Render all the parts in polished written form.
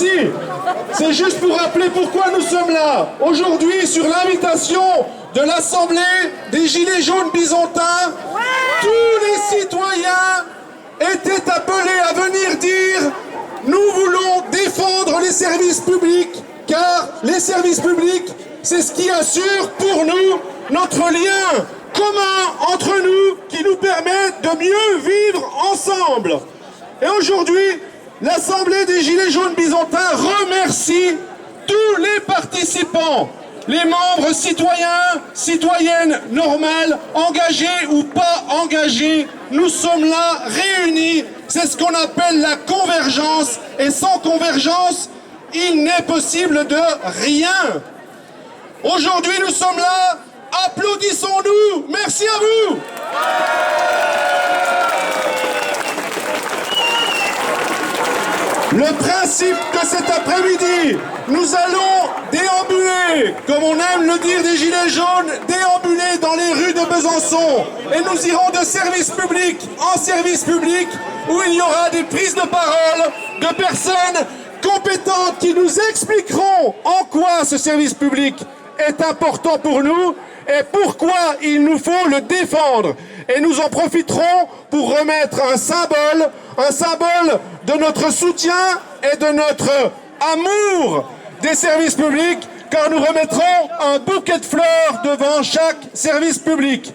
merci. C'est juste pour rappeler pourquoi nous sommes là. Aujourd'hui, sur l'invitation de l'Assemblée des Gilets jaunes byzantins, tous les citoyens étaient appelés à venir dire « Nous voulons défendre les services publics, car les services publics, c'est ce qui assure pour nous notre lien commun entre nous qui nous permet de mieux vivre ensemble. » Et aujourd'hui, l'Assemblée des Gilets jaunes byzantins remercie tous les participants, les membres citoyens, citoyennes normales, engagés ou pas engagés. Nous sommes là, réunis. C'est ce qu'on appelle la convergence. Et sans convergence, il n'est possible de rien. Aujourd'hui, nous sommes là. Applaudissons-nous. Merci à vous. Le principe de cet après-midi, nous allons déambuler, comme on aime le dire des Gilets jaunes, déambuler dans les rues de Besançon. Et nous irons de service public en service public, où il y aura des prises de parole de personnes compétentes qui nous expliqueront en quoi ce service public est important pour nous et pourquoi il nous faut le défendre. Et nous en profiterons pour remettre un symbole de notre soutien et de notre amour des services publics, car nous remettrons un bouquet de fleurs devant chaque service public.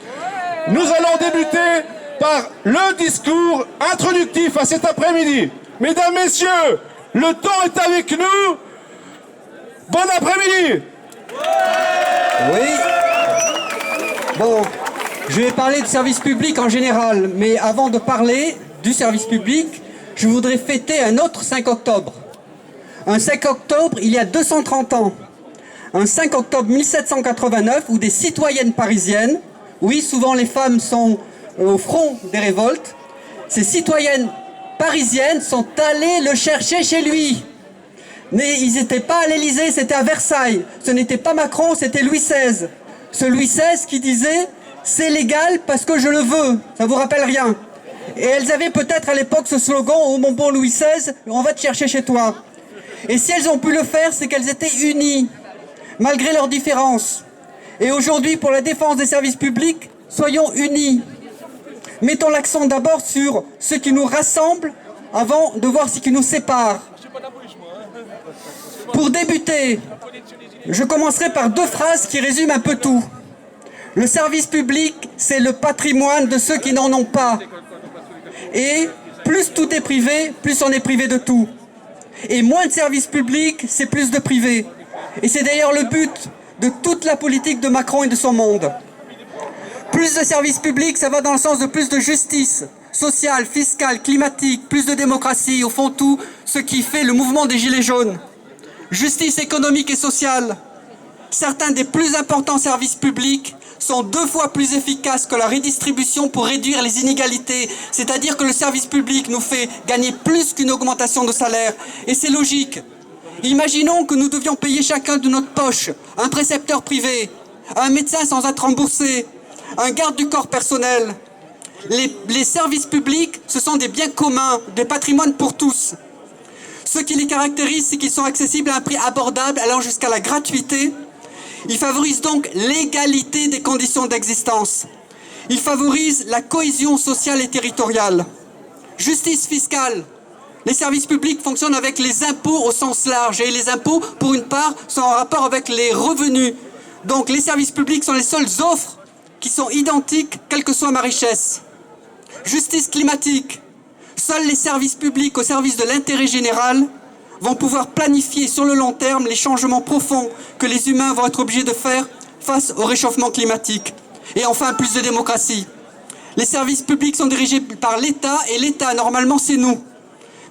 Nous allons débuter par le discours introductif à cet après-midi. Mesdames, Messieurs, le temps est avec nous. Bon après-midi. Oui. Bon, je vais parler de service public en général, mais avant de parler du service public, je voudrais fêter un autre 5 octobre. Un 5 octobre, il y a 230 ans. Un 5 octobre 1789, où des citoyennes parisiennes, oui, souvent les femmes sont au front des révoltes, ces citoyennes parisiennes sont allées le chercher chez lui. Mais ils n'étaient pas à l'Élysée, c'était à Versailles. Ce n'était pas Macron, c'était Louis XVI. Ce Louis XVI qui disait « c'est légal parce que je le veux ». Ça vous rappelle rien? Et elles avaient peut-être à l'époque ce slogan « oh mon bon Louis XVI, on va te chercher chez toi ». Et si elles ont pu le faire, c'est qu'elles étaient unies, malgré leurs différences. Et aujourd'hui, pour la défense des services publics, soyons unis. Mettons l'accent d'abord sur ce qui nous rassemble avant de voir ce qui nous sépare. Pour débuter, je commencerai par 2 phrases qui résument un peu tout. Le service public, c'est le patrimoine de ceux qui n'en ont pas. Et plus tout est privé, plus on est privé de tout. Et moins de services publics, c'est plus de privé. Et c'est d'ailleurs le but de toute la politique de Macron et de son monde. Plus de services publics, ça va dans le sens de plus de justice sociale, fiscale, climatique, plus de démocratie, au fond tout ce qui fait le mouvement des Gilets jaunes. Justice économique et sociale. Certains des plus importants services publics sont 2 fois plus efficaces que la redistribution pour réduire les inégalités. C'est-à-dire que le service public nous fait gagner plus qu'une augmentation de salaire. Et c'est logique. Imaginons que nous devions payer chacun de notre poche un précepteur privé, un médecin sans être remboursé, un garde du corps personnel. Les services publics, ce sont des biens communs, des patrimoines pour tous. Ce qui les caractérise, c'est qu'ils sont accessibles à un prix abordable, allant jusqu'à la gratuité. Ils favorisent donc l'égalité des conditions d'existence. Ils favorisent la cohésion sociale et territoriale. Justice fiscale. Les services publics fonctionnent avec les impôts au sens large. Et les impôts, pour une part, sont en rapport avec les revenus. Donc les services publics sont les seules offres qui sont identiques, quelle que soit ma richesse. Justice climatique. Seuls les services publics au service de l'intérêt général vont pouvoir planifier sur le long terme les changements profonds que les humains vont être obligés de faire face au réchauffement climatique. Et enfin, plus de démocratie. Les services publics sont dirigés par l'État et l'État, normalement, c'est nous.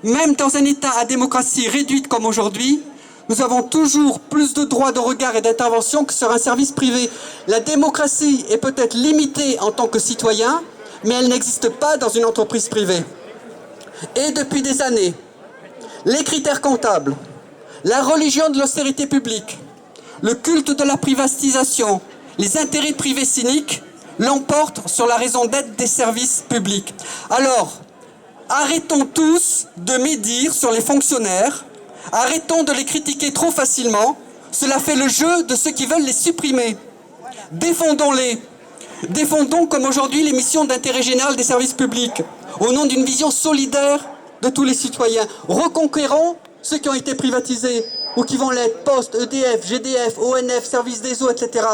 Même dans un État à démocratie réduite comme aujourd'hui, nous avons toujours plus de droits de regard et d'intervention que sur un service privé. La démocratie est peut-être limitée en tant que citoyen, mais elle n'existe pas dans une entreprise privée. Et depuis des années, les critères comptables, la religion de l'austérité publique, le culte de la privatisation, les intérêts privés cyniques l'emportent sur la raison d'être des services publics. Alors, arrêtons tous de médire sur les fonctionnaires, Arrêtons de les critiquer trop facilement. Cela fait le jeu de ceux qui veulent les supprimer. Défendons-les. Défendons comme aujourd'hui les missions d'intérêt général des services publics, au nom d'une vision solidaire de tous les citoyens. Reconquérons ceux qui ont été privatisés ou qui vont l'être, Poste, EDF, GDF, ONF, Service des eaux, etc.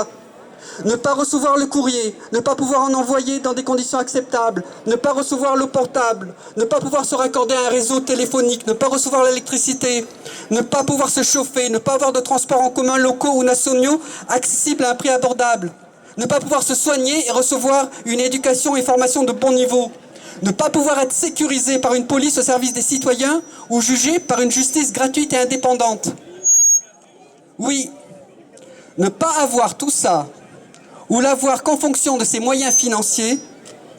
Ne pas recevoir le courrier, ne pas pouvoir en envoyer dans des conditions acceptables, ne pas recevoir l'eau portable, ne pas pouvoir se raccorder à un réseau téléphonique, ne pas recevoir l'électricité, ne pas pouvoir se chauffer, ne pas avoir de transports en commun locaux ou nationaux accessibles à un prix abordable, ne pas pouvoir se soigner et recevoir une éducation et formation de bon niveau, ne pas pouvoir être sécurisé par une police au service des citoyens ou jugé par une justice gratuite et indépendante. Oui, ne pas avoir tout ça, ou l'avoir qu'en fonction de ses moyens financiers,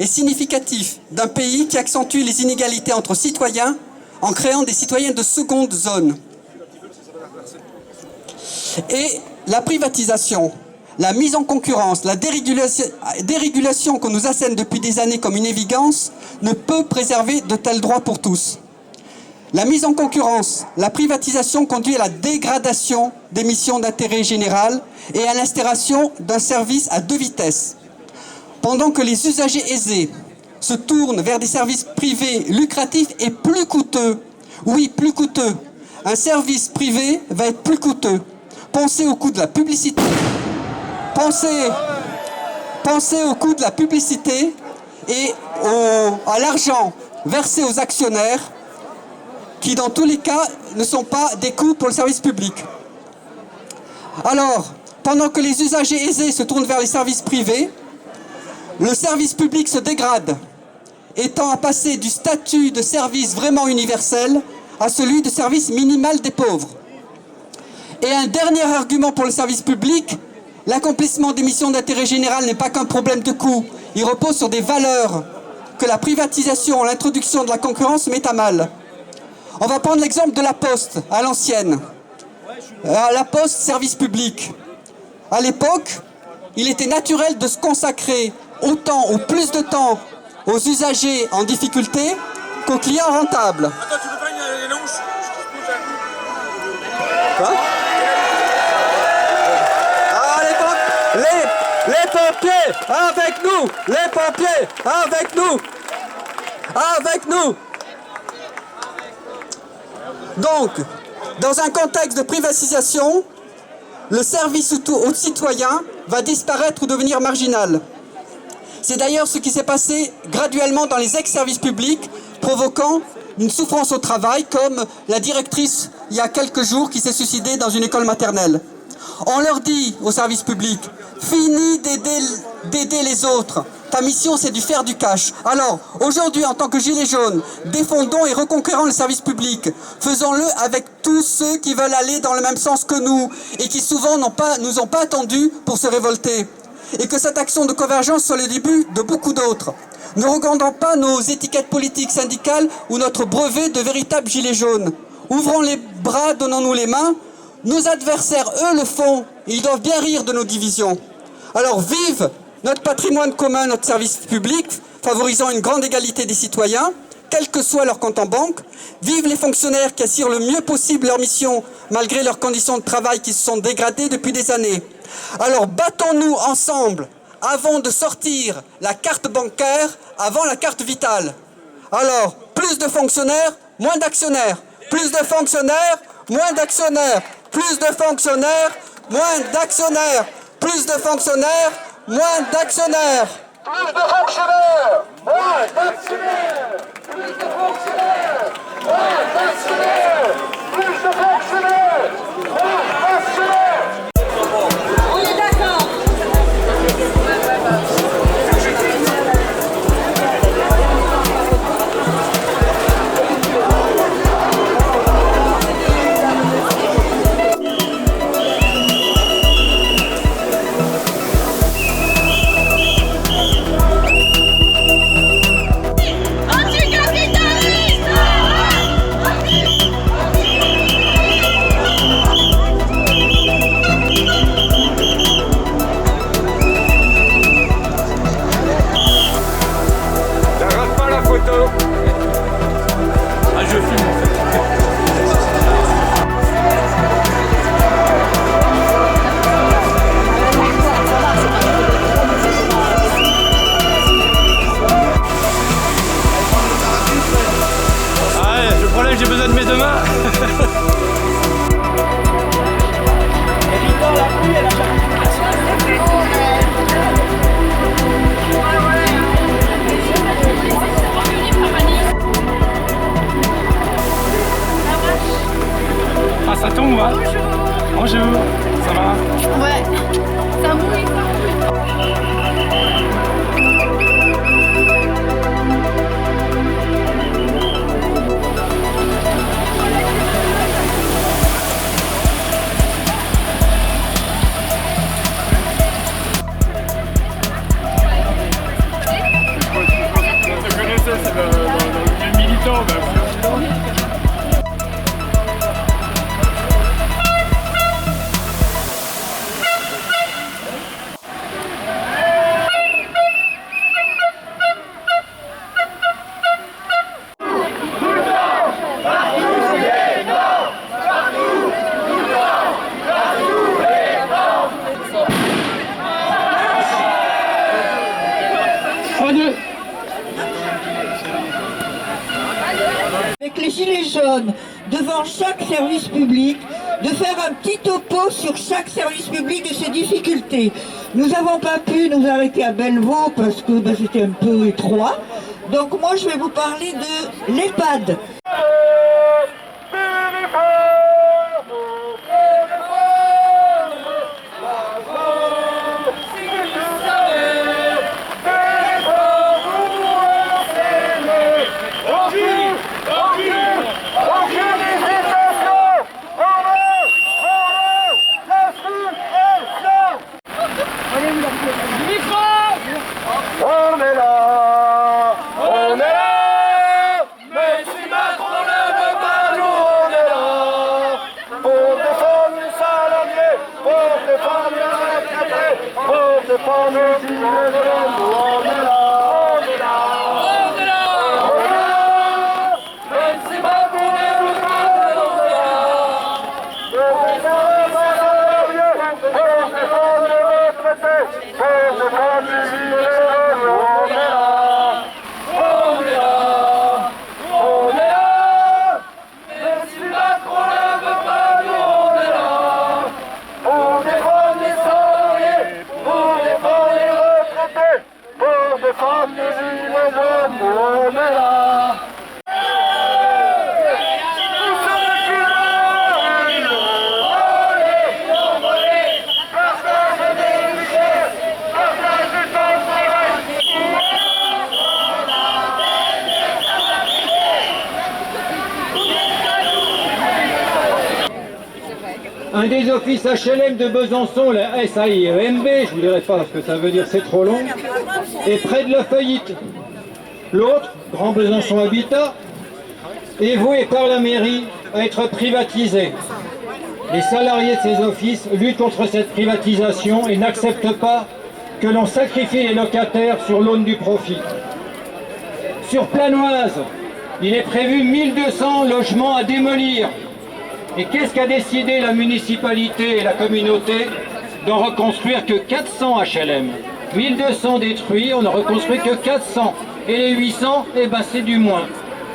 est significatif d'un pays qui accentue les inégalités entre citoyens en créant des citoyens de seconde zone. Et la privatisation, la mise en concurrence, la dérégulation qu'on nous assène depuis des années comme une évidence ne peut préserver de tels droits pour tous. La mise en concurrence, la privatisation conduit à la dégradation des missions d'intérêt général et à l'instauration d'un service à deux vitesses. Pendant que les usagers aisés se tournent vers des services privés lucratifs et plus coûteux, oui, plus coûteux, un service privé va être plus coûteux. Pensez au coût de la publicité. Pensez au coût de la publicité et à l'argent versé aux actionnaires qui, dans tous les cas, ne sont pas des coûts pour le service public. Alors, pendant que les usagers aisés se tournent vers les services privés, le service public se dégrade, étant à passer du statut de service vraiment universel à celui de service minimal des pauvres. Et un dernier argument pour le service public, l'accomplissement des missions d'intérêt général n'est pas qu'un problème de coût. Il repose sur des valeurs que la privatisation, l'introduction de la concurrence met à mal. On va prendre l'exemple de la Poste, à l'ancienne. La Poste, service public. À l'époque, il était naturel de se consacrer autant ou plus de temps aux usagers en difficulté qu'aux clients rentables. Attends, tu peux faire une annonce? Quoi? Les pompiers, avec nous! Les pompiers, avec nous! Avec nous! Donc, dans un contexte de privatisation, le service aux citoyens va disparaître ou devenir marginal. C'est d'ailleurs ce qui s'est passé graduellement dans les ex-services publics, provoquant une souffrance au travail, comme la directrice, il y a quelques jours, qui s'est suicidée dans une école maternelle. On leur dit aux services publics, fini d'aider les autres. Ta mission, c'est de faire du cash. Alors, aujourd'hui, en tant que Gilets jaunes, défendons et reconquérons le service public. Faisons-le avec tous ceux qui veulent aller dans le même sens que nous et qui souvent nous ont pas attendus pour se révolter. Et que cette action de convergence soit le début de beaucoup d'autres. Ne regardons pas nos étiquettes politiques, syndicales ou notre brevet de véritables Gilets jaunes. Ouvrons les bras, donnons-nous les mains. Nos adversaires, eux, le font. Ils doivent bien rire de nos divisions. Alors, vive notre patrimoine commun, notre service public, favorisant une grande égalité des citoyens, quel que soit leur compte en banque. Vive les fonctionnaires qui assurent le mieux possible leur mission, malgré leurs conditions de travail qui se sont dégradées depuis des années. Alors, battons-nous ensemble avant de sortir la carte bancaire, avant la carte vitale. Alors, plus de fonctionnaires, moins d'actionnaires. Plus de fonctionnaires, moins d'actionnaires. Plus de fonctionnaires, moins d'actionnaires. Plus de fonctionnaires, moins d'actionnaires. Plus de fonctionnaires, moins d'actionnaires. Plus de fonctionnaires, moins d'actionnaires. Plus de fonctionnaires, moins d'actionnaires. On est d'accord. gilets jaunes devant chaque service public, de faire un petit topo sur chaque service public et ses difficultés. Nous n'avons pas pu nous arrêter à Bellevaux parce que c'était un peu étroit. Donc moi je vais vous parler de l'EHPAD. Un des offices HLM de Besançon, la SAIEMB, je ne vous dirai pas ce que ça veut dire, c'est trop long, est près de la faillite. L'autre, Grand Besançon Habitat, est voué par la mairie à être privatisé. Les salariés de ces offices luttent contre cette privatisation et n'acceptent pas que l'on sacrifie les locataires sur l'aune du profit. Sur Planoise, il est prévu 1200 logements à démolir. Et qu'est-ce qu'a décidé la municipalité et la communauté? D'en reconstruire que 400 HLM. 1200 détruits, on ne reconstruit que 400. Et les 800, eh ben c'est du moins.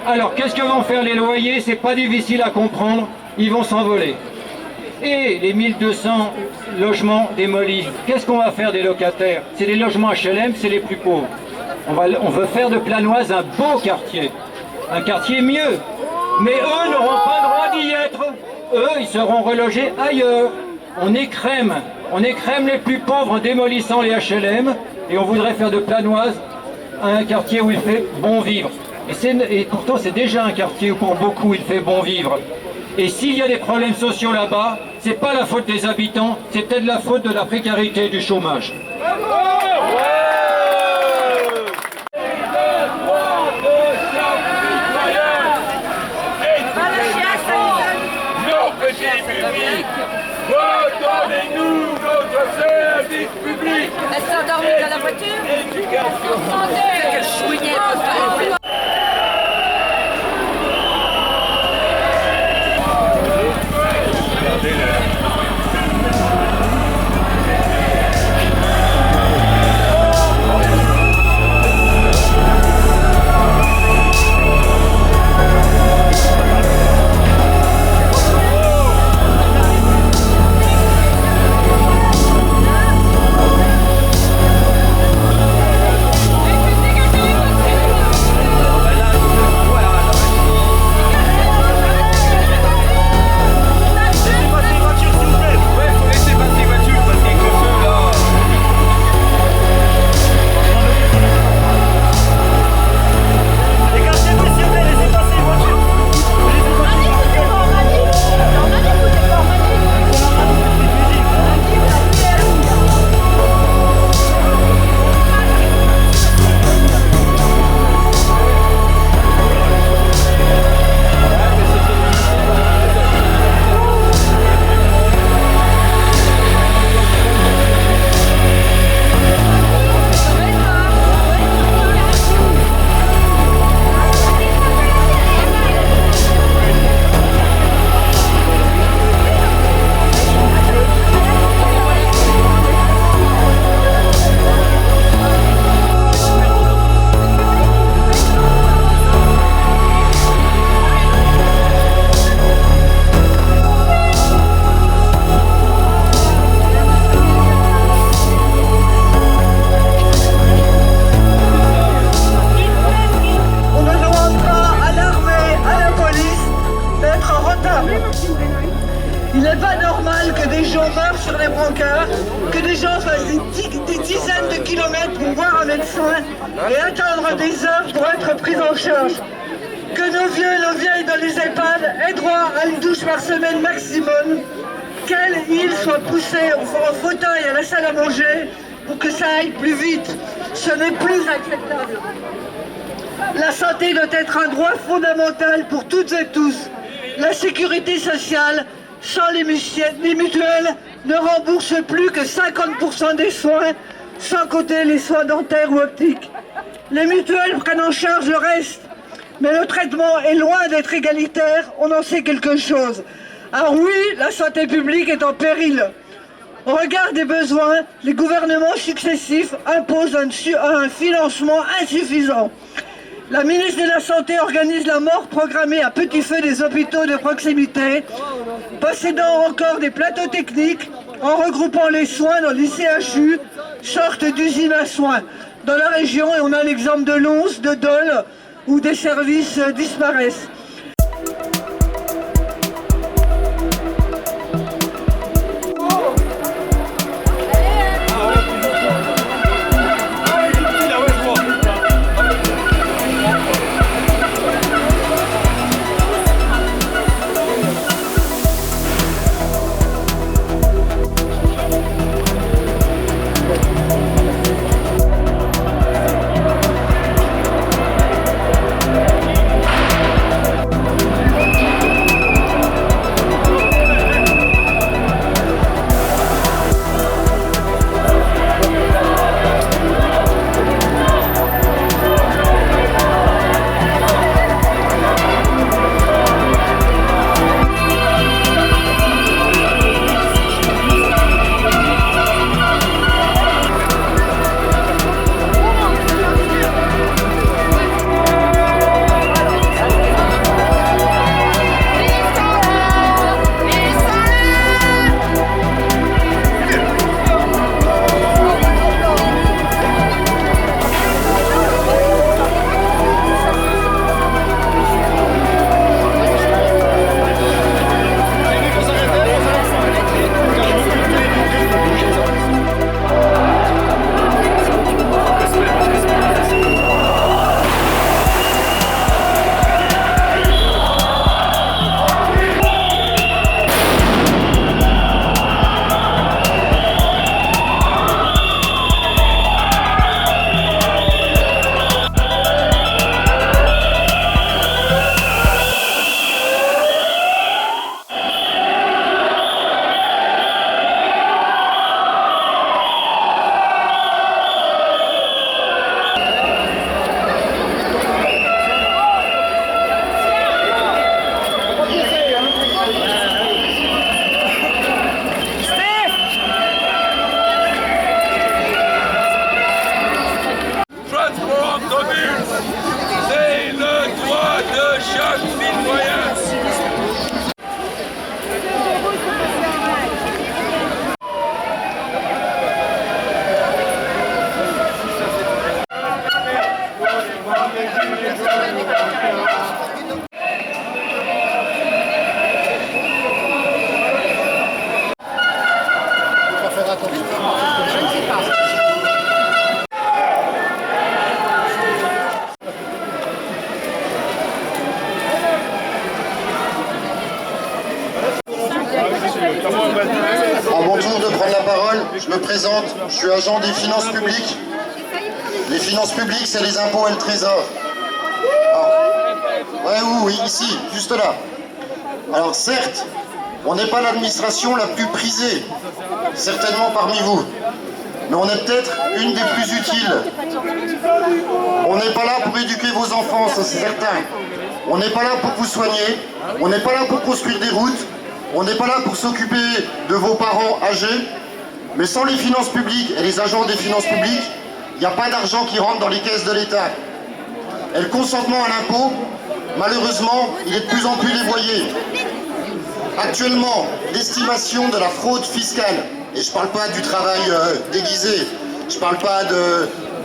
Alors qu'est-ce que vont faire les loyers? C'est pas difficile à comprendre, ils vont s'envoler. Et les 1200 logements démolis, qu'est-ce qu'on va faire des locataires? C'est des logements HLM, c'est les plus pauvres. On veut faire de Planoise un beau quartier, un quartier mieux. Mais eux n'auront pas le droit d'y être. Eux, ils seront relogés ailleurs. On écrème les plus pauvres en démolissant les HLM et on voudrait faire de Planoise un quartier où il fait bon vivre. Et pourtant, c'est déjà un quartier où pour beaucoup il fait bon vivre. Et s'il y a des problèmes sociaux là-bas, c'est pas la faute des habitants, c'est peut-être la faute de la précarité et du chômage. Redonnez-nous notre service public. Elle s'est endormie dans la voiture. des brancards, que des gens fassent des dizaines de kilomètres pour voir un médecin et attendre des heures pour être pris en charge. Que nos vieux et nos vieilles dans les EHPAD aient droit à une douche par semaine maximum, qu'ils soient poussés en fauteuil à la salle à manger pour que ça aille plus vite. Ce n'est plus acceptable. La santé doit être un droit fondamental pour toutes et tous. La sécurité sociale, sans les mutuelles, ne rembourse plus que 50% des soins, sans compter les soins dentaires ou optiques. Les mutuelles prennent en charge le reste, mais le traitement est loin d'être égalitaire, on en sait quelque chose. Alors oui, la santé publique est en péril. Au regard des besoins, les gouvernements successifs imposent un financement insuffisant. La ministre de la Santé organise la mort programmée à petit feu des hôpitaux de proximité, possédant encore des plateaux techniques en regroupant les soins dans les CHU, sorte d'usine à soins. Dans la région, et on a l'exemple de Lons, de Dole, où des services disparaissent. À mon tour de prendre la parole, je me présente, je suis agent des finances publiques. Les finances publiques, c'est les impôts et le trésor. Oui, ici, juste là. Alors certes, on n'est pas l'administration la plus prisée, certainement parmi vous, mais on est peut-être une des plus utiles. On n'est pas là pour éduquer vos enfants, ça c'est certain. On n'est pas là pour vous soigner, on n'est pas là pour construire des routes, on n'est pas là pour s'occuper de vos parents âgés, mais sans les finances publiques et les agents des finances publiques, il n'y a pas d'argent qui rentre dans les caisses de l'État. Et le consentement à l'impôt, malheureusement, il est de plus en plus dévoyé. Actuellement, l'estimation de la fraude fiscale, et je ne parle pas du travail déguisé, je ne parle pas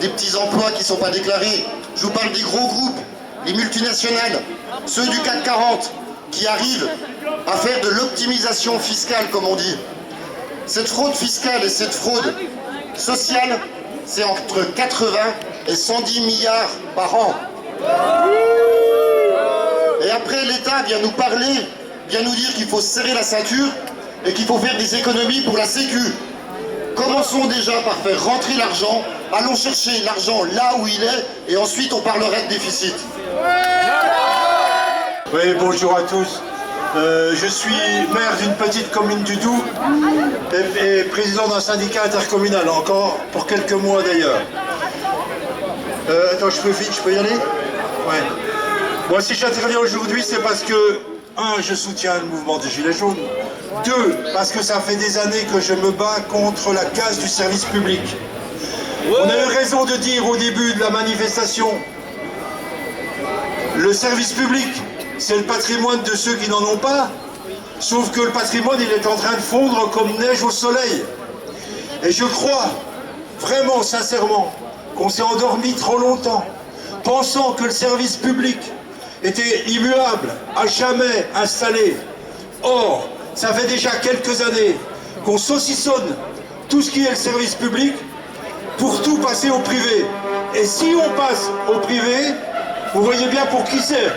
des petits emplois qui ne sont pas déclarés, je vous parle des gros groupes, les multinationales, ceux du CAC 40, qui arrivent à faire de l'optimisation fiscale, comme on dit. Cette fraude fiscale et cette fraude sociale, c'est entre 80 et 110 milliards par an. Et après, l'État vient nous parler, vient nous dire qu'il faut serrer la ceinture et qu'il faut faire des économies pour la Sécu. Commençons déjà par faire rentrer l'argent, allons chercher l'argent là où il est, et ensuite on parlera de déficit. Oui, bonjour à tous. Je suis maire d'une petite commune du Doubs et président d'un syndicat intercommunal, encore pour quelques mois d'ailleurs. Attends, je peux y aller? Ouais. Moi, si j'interviens aujourd'hui, c'est parce que, 1, je soutiens le mouvement des Gilets jaunes. 2, parce que ça fait des années que je me bats contre la casse du service public. On a eu raison de dire au début de la manifestation, le service public, c'est le patrimoine de ceux qui n'en ont pas, sauf que le patrimoine, il est en train de fondre comme neige au soleil. Et je crois, vraiment, sincèrement, qu'on s'est endormi trop longtemps, pensant que le service public était immuable, à jamais installé. Or, ça fait déjà quelques années qu'on saucissonne tout ce qui est le service public pour tout passer au privé. Et si on passe au privé, vous voyez bien pour qui c'est.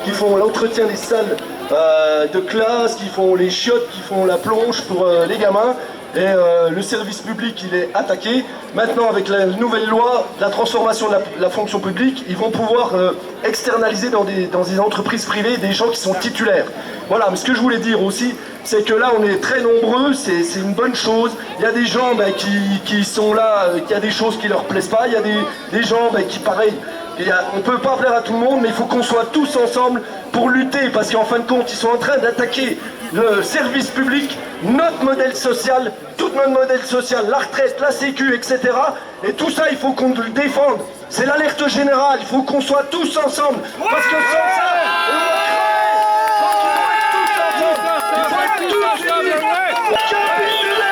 Qui font l'entretien des salles de classe, qui font les chiottes, qui font la plonge pour les gamins. Et le service public, il est attaqué. Maintenant, avec la nouvelle loi, la transformation de la fonction publique, ils vont pouvoir externaliser dans des entreprises privées des gens qui sont titulaires. Voilà, mais ce que je voulais dire aussi, c'est que là, on est très nombreux, c'est une bonne chose. Il y a des gens qui sont là, qui a des choses qui leur plaisent pas. Il y a des gens qui, pareil, on ne peut pas plaire à tout le monde, mais il faut qu'on soit tous ensemble pour lutter, parce qu'en fin de compte, ils sont en train d'attaquer le service public, notre modèle social, tout notre modèle social, la retraite, la sécu, etc. Et tout ça, il faut qu'on le défende. C'est l'alerte générale, il faut qu'on soit tous ensemble, parce que sans ça, on va crever. Donc il faut être tous ensemble, il faut être tous unis.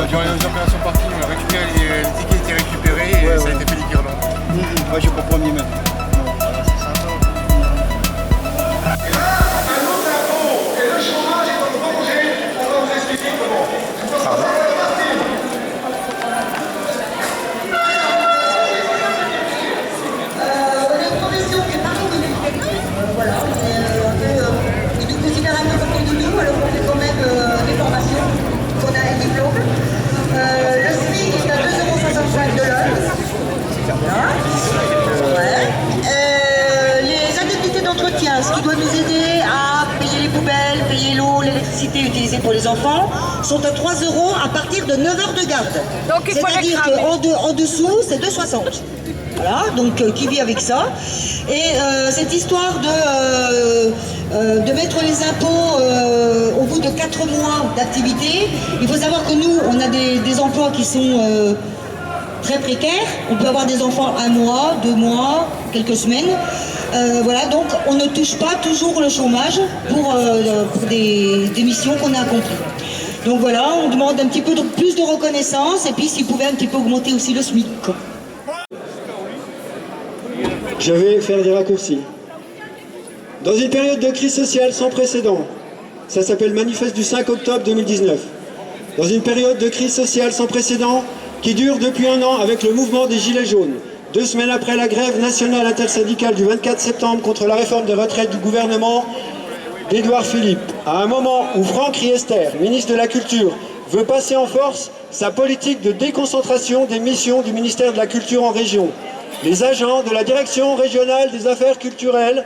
durant les opérations parking, on a récupéré les tickets étaient récupérés et ça a été fait les guirlandes. Ouais, je comprends mieux maintenant. Ce qui doit nous aider à payer les poubelles, payer l'eau, l'électricité utilisée pour les enfants, sont à 3 € à partir de 9 heures de garde. C'est-à-dire qu'en dessous, c'est 2,60 €. Voilà, donc qui vit avec ça. Et cette histoire de de mettre les impôts au bout de 4 mois d'activité. Il faut savoir que nous, on a des emplois qui sont très précaires. On peut avoir des enfants 1 mois, 2 mois, quelques semaines. Voilà, donc on ne touche pas toujours le chômage pour des missions qu'on a accomplies. Donc voilà, on demande un petit peu plus de reconnaissance et puis s'ils pouvaient un petit peu augmenter aussi le SMIC. Je vais faire des raccourcis. Dans une période de crise sociale sans précédent, ça s'appelle Manifeste du 5 octobre 2019, dans une période de crise sociale sans précédent qui dure depuis 1 an avec le mouvement des Gilets jaunes, 2 semaines après la grève nationale intersyndicale du 24 septembre contre la réforme des retraites du gouvernement d'Édouard Philippe, à un moment où Franck Riester, ministre de la Culture, veut passer en force sa politique de déconcentration des missions du ministère de la Culture en région. Les agents de la Direction régionale des affaires culturelles,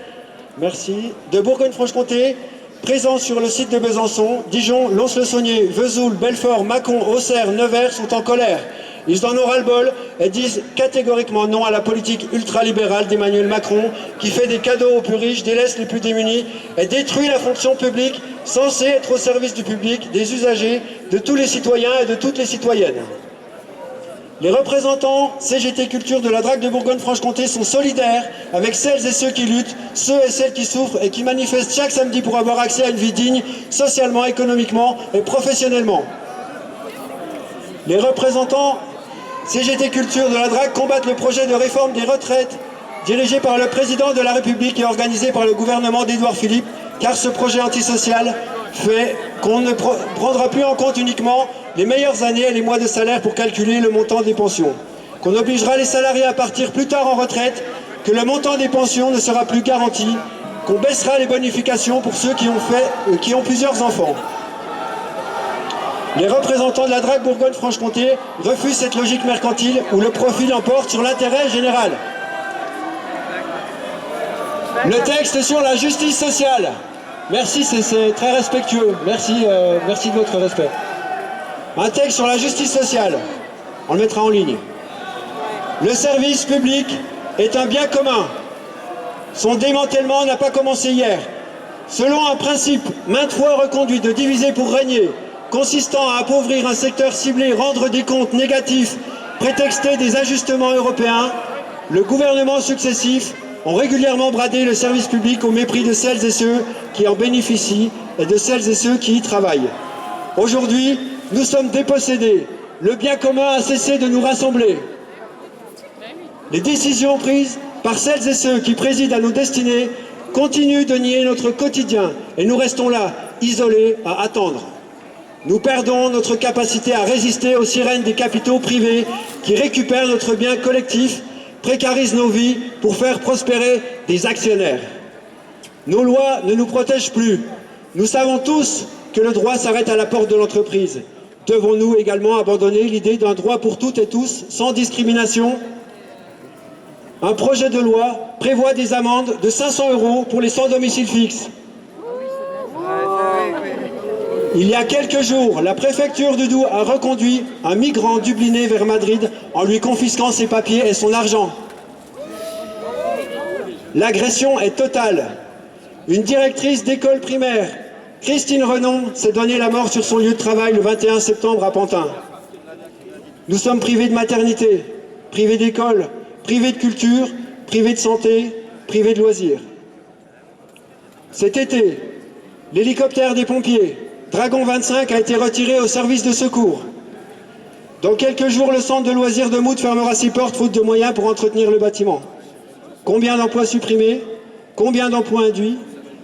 de Bourgogne-Franche-Comté, présents sur le site de Besançon, Dijon, Lons-le-Saunier, Vesoul, Belfort, Mâcon, Auxerre, Nevers sont en colère. Ils en ont ras-le-bol et disent catégoriquement non à la politique ultralibérale d'Emmanuel Macron qui fait des cadeaux aux plus riches, délaisse les plus démunis et détruit la fonction publique censée être au service du public, des usagers, de tous les citoyens et de toutes les citoyennes. Les représentants CGT Culture de la DRAC de Bourgogne-Franche-Comté sont solidaires avec celles et ceux qui luttent, ceux et celles qui souffrent et qui manifestent chaque samedi pour avoir accès à une vie digne, socialement, économiquement et professionnellement. Les représentants CGT Culture de la DRAC combattent le projet de réforme des retraites dirigé par le président de la République et organisé par le gouvernement d'Édouard Philippe, car ce projet antisocial fait qu'on ne prendra plus en compte uniquement les meilleures années et les mois de salaire pour calculer le montant des pensions, qu'on obligera les salariés à partir plus tard en retraite, que le montant des pensions ne sera plus garanti, qu'on baissera les bonifications pour ceux qui ont plusieurs enfants. Les représentants de la DRAC Bourgogne-Franche-Comté refusent cette logique mercantile où le profit l'emporte sur l'intérêt général. Le texte sur la justice sociale. Merci, c'est très respectueux. Merci de votre respect. Un texte sur la justice sociale. On le mettra en ligne. Le service public est un bien commun. Son démantèlement n'a pas commencé hier. Selon un principe maintes fois reconduit de diviser pour régner, consistant à appauvrir un secteur ciblé, rendre des comptes négatifs, prétexter des ajustements européens, le gouvernement successif ont régulièrement bradé le service public au mépris de celles et ceux qui en bénéficient et de celles et ceux qui y travaillent. Aujourd'hui, nous sommes dépossédés. Le bien commun a cessé de nous rassembler. Les décisions prises par celles et ceux qui président à nos destinées continuent de nier notre quotidien et nous restons là, isolés, à attendre. Nous perdons notre capacité à résister aux sirènes des capitaux privés qui récupèrent notre bien collectif, précarisent nos vies pour faire prospérer des actionnaires. Nos lois ne nous protègent plus. Nous savons tous que le droit s'arrête à la porte de l'entreprise. Devons-nous également abandonner l'idée d'un droit pour toutes et tous, sans discrimination ? Un projet de loi prévoit des amendes de 500 € pour les sans domicile fixe. Il y a quelques jours, la préfecture du Doubs a reconduit un migrant dubliné vers Madrid en lui confisquant ses papiers et son argent. L'agression est totale. Une directrice d'école primaire, Christine Renon, s'est donné la mort sur son lieu de travail le 21 septembre à Pantin. Nous sommes privés de maternité, privés d'école, privés de culture, privés de santé, privés de loisirs. Cet été, l'hélicoptère des pompiers, Dragon 25, a été retiré au service de secours. Dans quelques jours, le centre de loisirs de Mout fermera ses portes faute de moyens pour entretenir le bâtiment. Combien d'emplois supprimés? Combien d'emplois induits?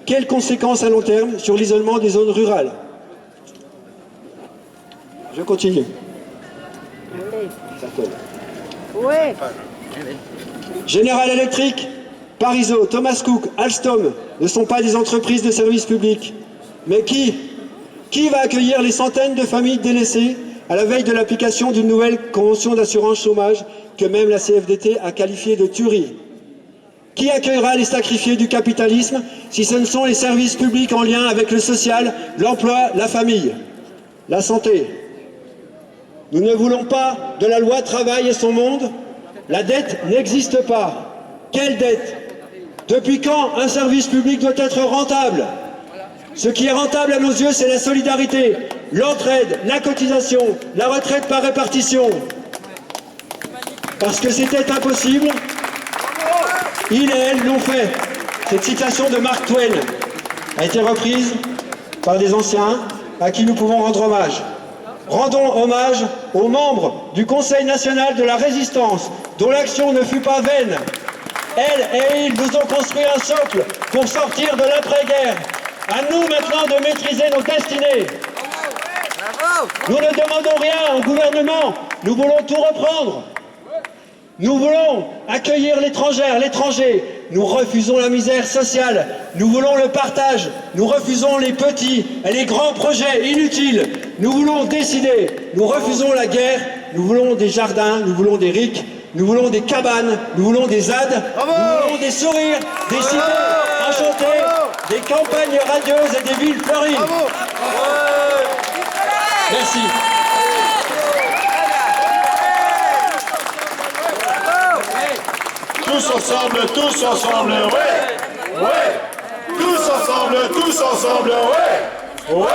Quelles conséquences à long terme sur l'isolement des zones rurales? Je continue. General Electric, Parizeau, Thomas Cook, Alstom ne sont pas des entreprises de service public. Mais qui va accueillir les centaines de familles délaissées à la veille de l'application d'une nouvelle convention d'assurance chômage que même la CFDT a qualifiée de tuerie? Qui accueillera les sacrifiés du capitalisme si ce ne sont les services publics en lien avec le social, l'emploi, la famille, la santé? Nous ne voulons pas de la loi travail et son monde. La dette n'existe pas. Quelle dette? Depuis quand un service public doit être rentable? Ce qui est rentable à nos yeux, c'est la solidarité, l'entraide, la cotisation, la retraite par répartition. Parce que c'était impossible, ils et elles l'ont fait. Cette citation de Mark Twain a été reprise par des anciens à qui nous pouvons rendre hommage. Rendons hommage aux membres du Conseil national de la résistance, dont l'action ne fut pas vaine. Elles et ils nous ont construit un socle pour sortir de l'après-guerre. À nous maintenant de maîtriser nos destinées. Nous ne demandons rien au gouvernement, nous voulons tout reprendre. Nous voulons accueillir l'étranger, nous refusons la misère sociale, nous voulons le partage, nous refusons les petits et les grands projets inutiles, nous voulons décider, nous refusons la guerre, nous voulons des jardins, nous voulons des RIC, nous voulons des cabanes, nous voulons des ZAD, nous voulons des sourires, des cités enchantées, des campagnes radieuses et des villes fleuries. Merci. Tous ensemble, ouais, ouais. Tous ensemble, ouais, ouais.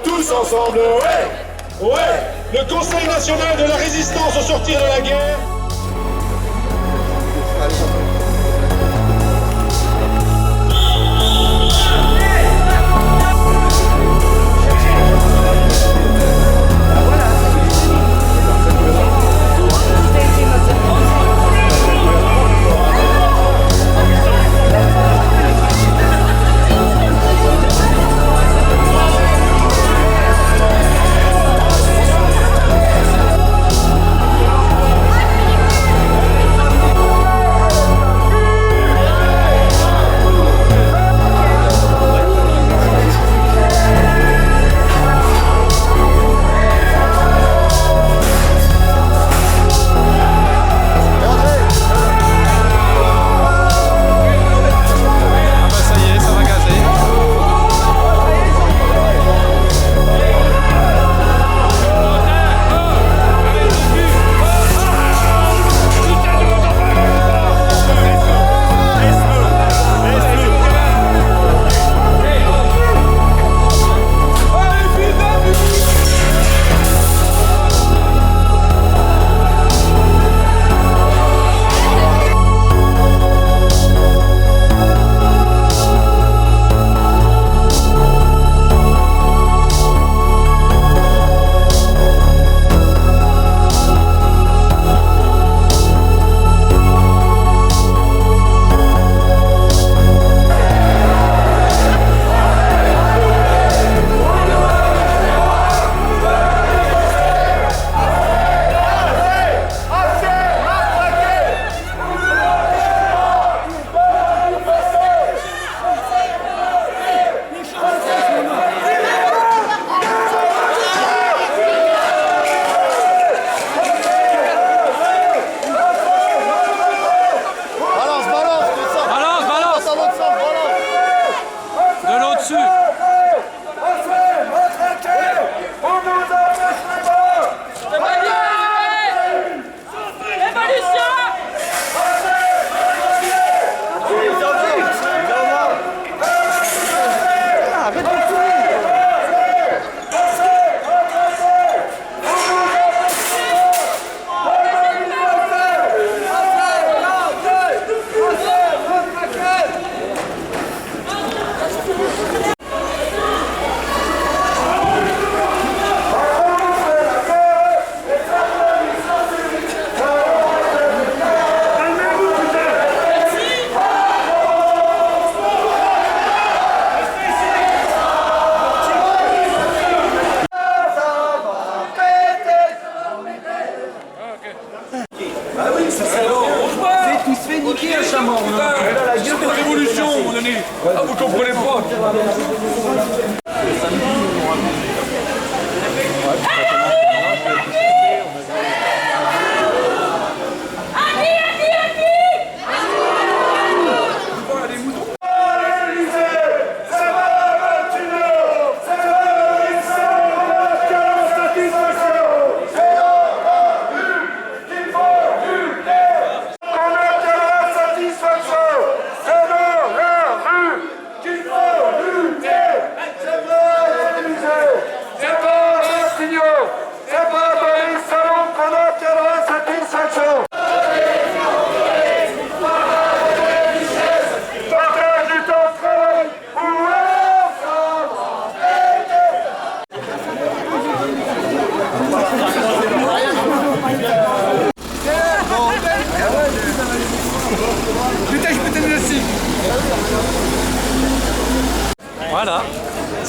Tous ensemble, ouais, ouais. Le Conseil national de la résistance au sortir de la guerre.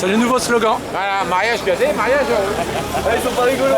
C'est le nouveau slogan. Voilà, mariage gâté, mariage heureux. Ils sont pas rigolos.